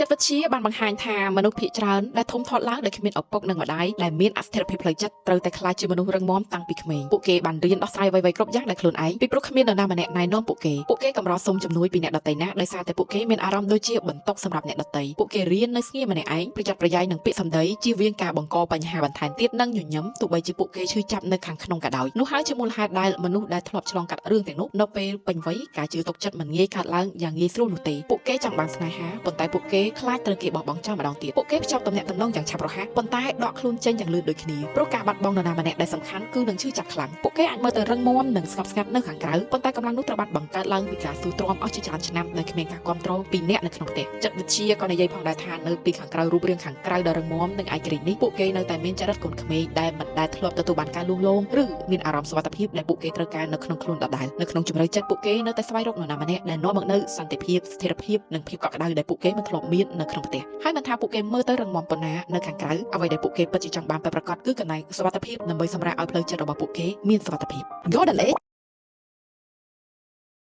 ចិត្តវិទ្យាបានបង្ហាញថាមនុស្សភាគច្រើនដែលធំធាត់ឡើងដោយគ្មានឪពុកនិងម្ដាយដែលមានអស្ថិរភាពផ្លូវចិត្តត្រូវតែក្លាយជាមនុស្សរឹងមាំតាំងពីក្មេងពួកគេបានរៀនដោះស្រាយអ្វីៗគ្រប់យ៉ាងដោយខ្លួនឯងពីព្រោះគ្មាននរណាម្នាក់ណែនាំពួកគេកម្រសុំជំនួយពីអ្នកដទៃណាដោយសារតែពួកគេមានអារម្មណ៍ដូចជាបន្ទុកសម្រាប់អ្នកដទៃពួកគេរៀននៅស្ងៀមម្នាក់ឯងប្រយ័ត្នប្រយែងនឹងពាក្យសម្ដីជៀសវាងការបង្កបញ្ហាបន្ថែមទៀតនិងញញឹមទោះបីជាពួកគេឈឺចាប់នៅខាងក្នុងក៏ដោយនោះហើយជាមូលហេតុដែលមនុស្សដែលធ្លាប់ឆ្លងកាត់រឿងទាំងនោះនៅពេលពេញវ័យការជឿទុកចិត្តមិនងាយកើតឡើងយ៉ាងងាយស្រួលនោះទេពួកគេចង់បានស្នេហាប៉ុន្តែពួកគេខ្លាចត្រូវគេបោះបង់ចោលម្ដងទៀតពួកគេភ្ជាប់ទំនាក់ទំនងយ៉ាងឆាប់រហ័សប៉ុន្តែដកខ្លួនចេញយ៉ាងលឿនដូចគ្នាព្រោះការបាត់បង់នរណាម្នាក់ដែលសំខាន់គឺនឹងឈឺចាប់ខ្លាំងពួកគេអាចមើលទៅរឹងមាំនិងស្ងប់ស្ងាត់នៅខាងក្រៅប៉ុន្តែកម្លាំងនោះត្រូវបានបង្កើតឡើងពីការស៊ូទ្រាំអស់ជាច្រើនឆ្នាំដោយគ្មានការគ្រប់គ្រងពីអ្នកនៅក្នុងផ្ទះចិត្តវិទ្យាក៏និយាយផងដែរថានៅពីខាងក្រៅរូបរាងខាងក្រៅដ៏រឹងមាំនិងឯករាជ្យនេះពួកគេនៅតែមានចរិតកូនក្មេងដែលមិនដែលធ្លាប់ទទួលបានការលួងលោមឬមានអារម្មណ៍សុវត្ថិភាពដែលពួកគេត្រូវការនៅក្នុងខ្លួនដដែលនៅក្នុងជំរឿចិត្តពួកគេនៅតែស្វែងរកនរណាម្នាក់ដែលនាំមកនូវសន្តិភាពស្ថិរភាពនិងភាពកក់ក្ដៅដែលពួកគេមិនធ្លាប់មាននៅក្នុងផ្ទះហើយមិនថាពួកគេមើលទៅរឹងមាំប៉ុណ្ណានៅខាងក្រៅអ្វីដែលពួកគេពិតជាចង់បានពិតប្រាកដគឺកន្លែងសុវត្ថិភាពដើម្បីសម្រាប់ឲ្យផ្លូវចិត្តរបស់ពួកគេមានសុវត្ថិភាព Godale